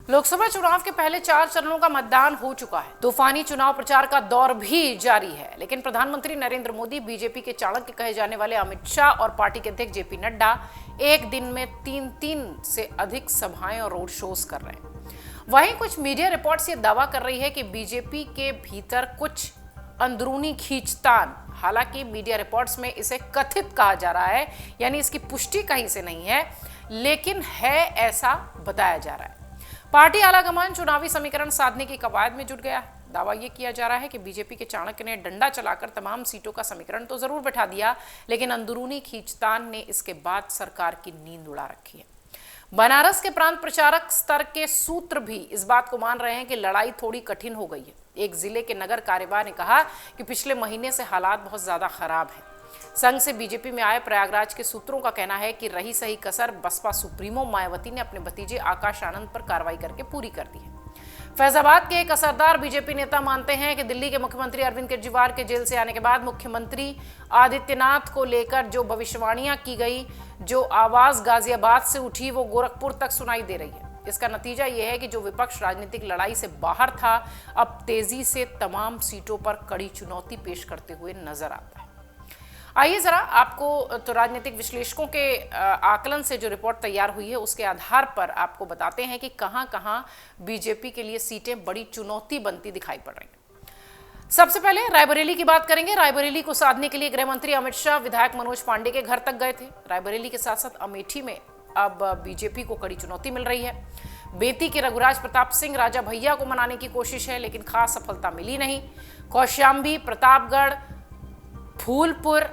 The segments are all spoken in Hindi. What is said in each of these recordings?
लोकसभा चुनाव के पहले 4 चरणों का मतदान हो चुका है। तूफानी चुनाव प्रचार का दौर भी जारी है, लेकिन प्रधानमंत्री नरेंद्र मोदी, बीजेपी के चाणक्य कहे जाने वाले अमित शाह और पार्टी के अध्यक्ष जेपी नड्डा एक दिन में 3 से अधिक सभाएं और रोड शोज कर रहे हैं। वहीं कुछ मीडिया रिपोर्ट्स ये दावा कर रही है कि बीजेपी के भीतर कुछ अंदरूनी खींचतान, हालांकि मीडिया रिपोर्ट्स में इसे कथित कहा जा रहा है, यानी इसकी पुष्टि कहीं से नहीं है, लेकिन है ऐसा बताया जा रहा है। पार्टी आलाकमान चुनावी समीकरण साधने की कवायद में जुट गया। दावा यह किया जा रहा है कि बीजेपी के चाणक्य ने डंडा चलाकर तमाम सीटों का समीकरण तो जरूर बैठा दिया, लेकिन अंदरूनी खींचतान ने इसके बाद सरकार की नींद उड़ा रखी है। बनारस के प्रांत प्रचारक स्तर के सूत्र भी इस बात को मान रहे हैं कि लड़ाई थोड़ी कठिन हो गई है। एक जिले के नगर कार्यवाह ने कहा कि पिछले महीने से हालात बहुत ज्यादा खराब है। संघ से बीजेपी में आए प्रयागराज के सूत्रों का कहना है कि रही सही कसर बसपा सुप्रीमो मायावती ने अपने भतीजे आकाश आनंद पर कार्रवाई करके पूरी कर दी है। फैजाबाद के एक असरदार बीजेपी नेता मानते हैं कि दिल्ली के मुख्यमंत्री अरविंद केजरीवाल के जेल से आने के बाद मुख्यमंत्री आदित्यनाथ को लेकर जो भविष्यवाणियां की गई, जो आवाज गाजियाबाद से उठी, वो गोरखपुर तक सुनाई दे रही है। इसका नतीजा यह है कि जो विपक्ष राजनीतिक लड़ाई से बाहर था, अब तेजी से तमाम सीटों पर कड़ी चुनौती पेश करते हुए नजर आता है। आइए जरा आपको तो राजनीतिक विश्लेषकों के आकलन से जो रिपोर्ट तैयार हुई है उसके आधार पर आपको बताते हैं कि कहां-कहां बीजेपी के लिए सीटें बड़ी चुनौती बनती दिखाई पड़ रही हैं। सबसे पहले रायबरेली की बात करेंगे। रायबरेली को साधने के लिए गृह मंत्री अमित शाह विधायक मनोज पांडे के घर तक गए थे। रायबरेली के साथ साथ अमेठी में अब बीजेपी को कड़ी चुनौती मिल रही है। बेती के रघुराज प्रताप सिंह राजा भैया को मनाने की कोशिश है, लेकिन खास सफलता मिली नहीं। कौशाम्बी, प्रतापगढ़, फूलपुर,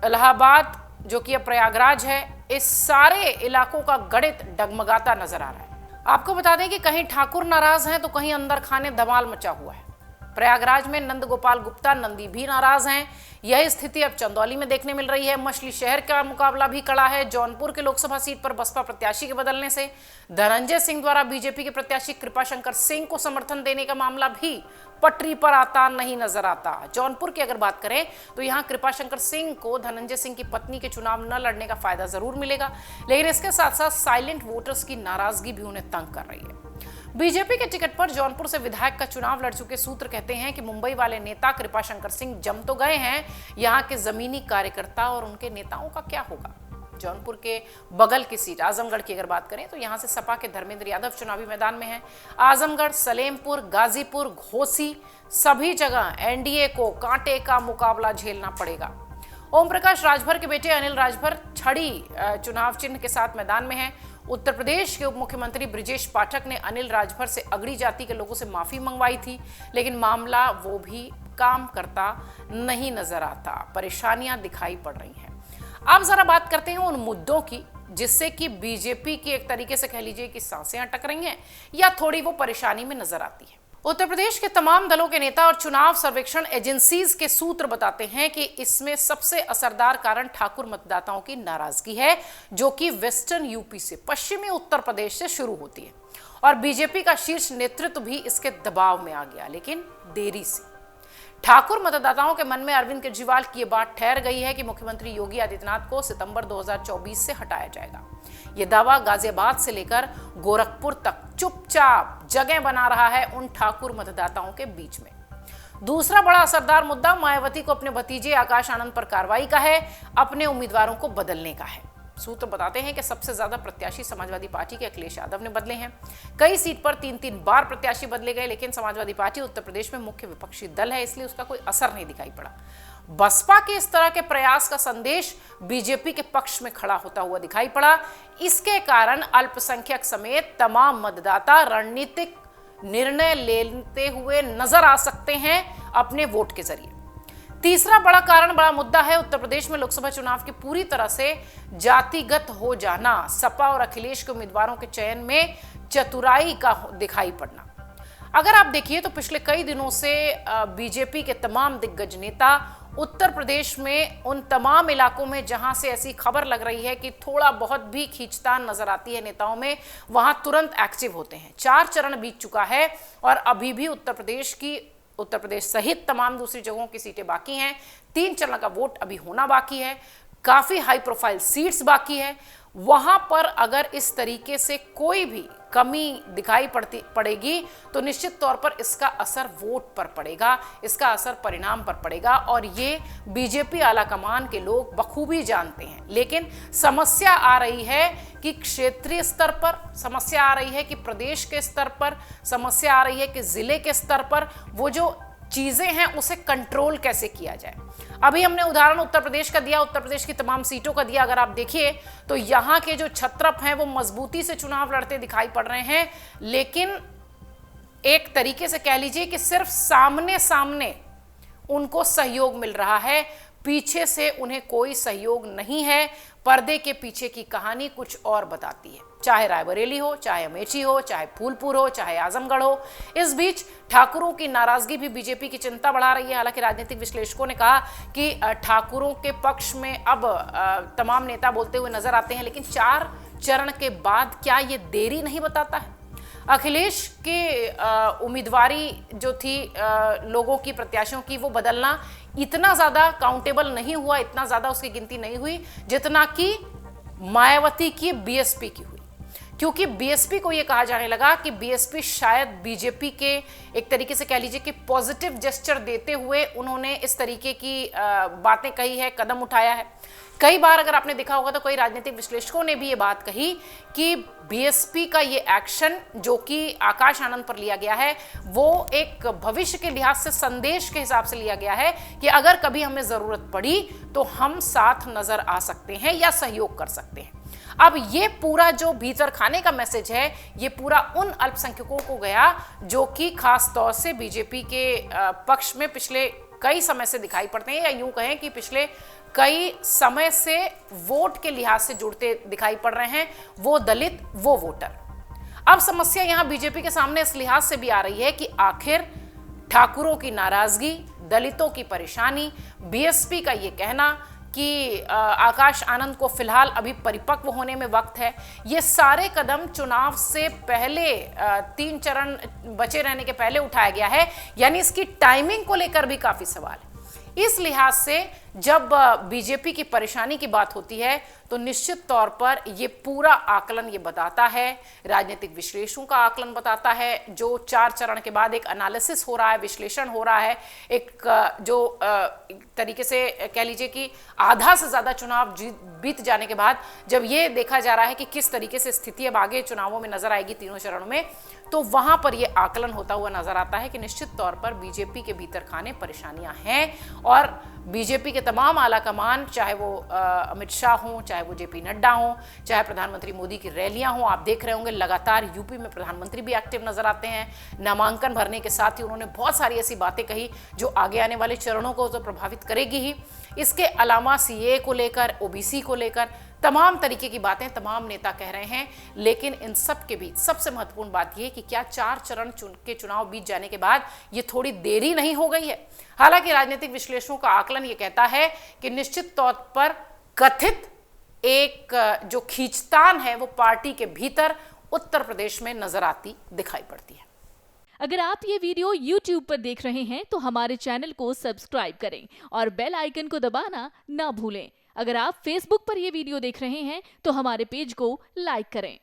इलाहाबाद, जो कि अब प्रयागराज है, इस सारे इलाकों का गणित डगमगाता नजर आ रहा है। आपको बता दें कि कहीं ठाकुर नाराज हैं तो कहीं अंदर खाने धमाल मचा हुआ है। प्रयागराज में नंद गोपाल गुप्ता नंदी भी नाराज हैं। यह स्थिति अब चंदौली में देखने मिल रही है। मछली शहर का मुकाबला भी कड़ा है। जौनपुर के लोकसभा सीट पर बसपा प्रत्याशी के बदलने से धनंजय सिंह द्वारा बीजेपी के प्रत्याशी कृपाशंकर सिंह को समर्थन देने का मामला भी पटरी पर आता नहीं नजर आता। जौनपुर की अगर बात करें तो यहां कृपाशंकर सिंह को धनंजय सिंह की पत्नी के चुनाव न लड़ने का फायदा जरूर मिलेगा, लेकिन इसके साथ साथ साइलेंट वोटर्स की नाराजगी भी उन्हें तंग कर रही है। बीजेपी के टिकट पर जौनपुर से विधायक का चुनाव लड़ चुके सूत्र कहते हैं कि मुंबई वाले नेता कृपाशंकर सिंह जम तो गए हैं, यहां के जमीनी कार्यकर्ता और उनके नेताओं का क्या होगा। जौनपुर के बगल की सीट आजमगढ़ की अगर बात करें तो यहां से सपा के धर्मेंद्र यादव चुनावी मैदान में हैं। आजमगढ़, सलेमपुर, गाजीपुर, घोसी, सभी जगह एनडीए को कांटे का मुकाबला झेलना पड़ेगा। ओम प्रकाश राजभर के बेटे अनिल राजभर छड़ी चुनाव चिन्ह के साथ मैदान में हैं। उत्तर प्रदेश के उप मुख्यमंत्री ब्रिजेश पाठक ने अनिल राजभर से अगड़ी जाति के लोगों से माफी मंगवाई थी, लेकिन मामला वो भी काम करता नहीं नजर आता। परेशानियां दिखाई पड़ रही हैं। अब जरा बात करते हैं उन मुद्दों की जिससे कि बीजेपी की एक तरीके से कह लीजिए कि सांसें अटक रही हैं या थोड़ी वो परेशानी में नजर आती है। उत्तर प्रदेश के तमाम दलों के नेता और चुनाव सर्वेक्षण एजेंसीज के सूत्र बताते हैं कि इसमें सबसे असरदार कारण ठाकुर मतदाताओं की नाराजगी है, जो कि वेस्टर्न यूपी से, पश्चिमी उत्तर प्रदेश से शुरू होती है। और बीजेपी का शीर्ष नेतृत्व भी इसके दबाव में आ गया, लेकिन देरी से। ठाकुर मतदाताओं के मन में अरविंद केजरीवाल की यह बात ठहर गई है कि मुख्यमंत्री योगी आदित्यनाथ को सितंबर 2024 से हटाया जाएगा। यह दावा गाजियाबाद से लेकर गोरखपुर तक चुपचाप जगह बना रहा है उन ठाकुर मतदाताओं के बीच में। दूसरा बड़ा असरदार मुद्दा मायावती को अपने भतीजे आकाश आनंद पर कार्रवाई का है, अपने उम्मीदवारों को बदलने का है। सूत्र बताते हैं कि सबसे ज्यादा प्रत्याशी समाजवादी पार्टी के अखिलेश यादव ने बदले हैं। कई सीट पर 3 बार प्रत्याशी बदले गए, लेकिन समाजवादी पार्टी उत्तर प्रदेश में मुख्य विपक्षी दल है, इसलिए उसका कोई असर नहीं दिखाई पड़ा। बसपा के इस तरह के प्रयास का संदेश बीजेपी के पक्ष में खड़ा होता हुआ दिखाई पड़ा। इसके कारण अल्पसंख्यक समेत तमाम मतदाता रणनीतिक निर्णय लेते हुए नजर आ सकते हैं अपने वोट के जरिए। तीसरा बड़ा कारण, बड़ा मुद्दा है उत्तर प्रदेश में लोकसभा चुनाव की पूरी तरह से जातिगत हो जाना। सपा और अखिलेश के उम्मीदवारों के चयन में चतुराई का दिखाई पड़ना। अगर आप देखिए तो पिछले कई दिनों से बीजेपी के तमाम दिग्गज नेता उत्तर प्रदेश में उन तमाम इलाकों में जहां से ऐसी खबर लग रही है कि थोड़ा बहुत भी खींचतान नजर आती है नेताओं में, वहां तुरंत एक्टिव होते हैं। 4 चरण बीत चुका है और अभी भी उत्तर प्रदेश सहित तमाम दूसरी जगहों की सीटें बाकी हैं। 3 चरण का वोट अभी होना बाकी है। काफी हाई प्रोफाइल सीट्स बाकी है। वहां पर अगर इस तरीके से कोई भी कमी दिखाई पड़ेगी तो निश्चित तौर पर इसका असर वोट पर पड़ेगा, इसका असर परिणाम पर पड़ेगा और ये बीजेपी आलाकमान के लोग बखूबी जानते हैं। लेकिन समस्या आ रही है कि क्षेत्रीय स्तर पर, समस्या आ रही है कि प्रदेश के स्तर पर, समस्या आ रही है कि जिले के स्तर पर वो जो चीजें हैं उसे कंट्रोल कैसे किया जाए। अभी हमने उदाहरण उत्तर प्रदेश का दिया, उत्तर प्रदेश की तमाम सीटों का दिया। अगर आप देखिए तो यहां के जो छत्रप हैं वो मजबूती से चुनाव लड़ते दिखाई पड़ रहे हैं, लेकिन एक तरीके से कह लीजिए कि सिर्फ सामने सामने उनको सहयोग मिल रहा है, पीछे से उन्हें कोई सहयोग नहीं है। पर्दे के पीछे की कहानी कुछ और बताती है, चाहे रायबरेली हो, चाहे अमेठी हो, चाहे फूलपुर हो, चाहे आजमगढ़ हो। इस बीच ठाकुरों की नाराजगी भी बीजेपी की चिंता बढ़ा रही है। हालांकि राजनीतिक विश्लेषकों ने कहा कि ठाकुरों के पक्ष में अब तमाम नेता बोलते हुए नजर आते हैं, लेकिन 4 चरण के बाद क्या ये देरी नहीं बताता है? अखिलेश के उम्मीदवारी जो थी लोगों की, प्रत्याशियों की, वो बदलना इतना ज्यादा काउंटेबल नहीं हुआ, इतना ज्यादा उसकी गिनती नहीं हुई जितना कि मायावती की बीएसपी की हुई। क्योंकि बीएसपी को यह कहा जाने लगा कि बीएसपी शायद बीजेपी के एक तरीके से कह लीजिए कि पॉजिटिव जेस्चर देते हुए उन्होंने इस तरीके की बातें कही है, कदम उठाया है। कई बार अगर आपने देखा होगा तो कई राजनीतिक विश्लेषकों ने भी ये बात कही कि बीएसपी का ये एक्शन जो कि आकाश आनंद पर लिया गया है वो एक भविष्य के लिहाज से संदेश के हिसाब से लिया गया है कि अगर कभी हमें जरूरत पड़ी तो हम साथ नजर आ सकते हैं या सहयोग कर सकते हैं। अब ये पूरा जो भीतर खाने का मैसेज है ये पूरा उन अल्पसंख्यकों को गया जो कि खास तौर से बीजेपी के पक्ष में पिछले कई समय से दिखाई पड़ते हैं, या यूं कहें कि पिछले कई समय से वोट के लिहाज से जुड़ते दिखाई पड़ रहे हैं। वो दलित, वो वोटर। अब समस्या यहां बीजेपी के सामने इस लिहाज से भी आ रही है कि आखिर ठाकुरों की नाराजगी, दलितों की परेशानी, बीएसपी का ये कहना कि आकाश आनंद को फिलहाल अभी परिपक्व होने में वक्त है, ये सारे कदम चुनाव से पहले 3 चरण बचे रहने के पहले उठाया गया है, यानी इसकी टाइमिंग को लेकर भी काफी सवाल है। इस लिहाज से जब बीजेपी की परेशानी की बात होती है तो निश्चित तौर पर ये पूरा आकलन ये बताता है, राजनीतिक विश्लेषकों का आकलन बताता है, जो 4 चरण के बाद एक एनालिसिस हो रहा है, विश्लेषण हो रहा है, एक जो तरीके से कह लीजिए कि आधा से ज्यादा चुनाव बीत जाने के बाद जब ये देखा जा रहा है कि किस तरीके से स्थिति अब आगे चुनावों में नजर आएगी तीनों चरणों में, तो वहां पर यह आकलन होता हुआ नजर आता है कि निश्चित तौर पर बीजेपी के भीतर खाने परेशानियां हैं और बीजेपी के तमाम आलाकमान, चाहे वो अमित शाह हों, चाहे वो जेपी नड्डा हों, चाहे प्रधानमंत्री मोदी की रैलियां हों, आप देख रहे होंगे लगातार यूपी में प्रधानमंत्री भी एक्टिव नजर आते हैं। नामांकन भरने के साथ ही उन्होंने बहुत सारी ऐसी बातें कही जो आगे आने वाले चरणों को तो प्रभावित करेगी ही। इसके अलावा सीए को लेकर, ओबीसी को लेकर तमाम तरीके की बातें तमाम नेता कह रहे हैं, लेकिन इन सब के बीच सबसे महत्वपूर्ण बात यह कि क्या 4 चरण के चुनाव बीत जाने के बाद ये थोड़ी देरी नहीं हो गई है? हालांकि राजनीतिक विश्लेषकों का आकलन ये कहता है कि निश्चित तौर पर कथित एक जो खींचतान है वो पार्टी के भीतर उत्तर प्रदेश में नजर आती दिखाई पड़ती है। अगर आप ये वीडियो YouTube पर देख रहे हैं तो हमारे चैनल को सब्सक्राइब करें और बेल आइकन को दबाना ना भूलें। अगर आप Facebook पर ये वीडियो देख रहे हैं तो हमारे पेज को लाइक करें।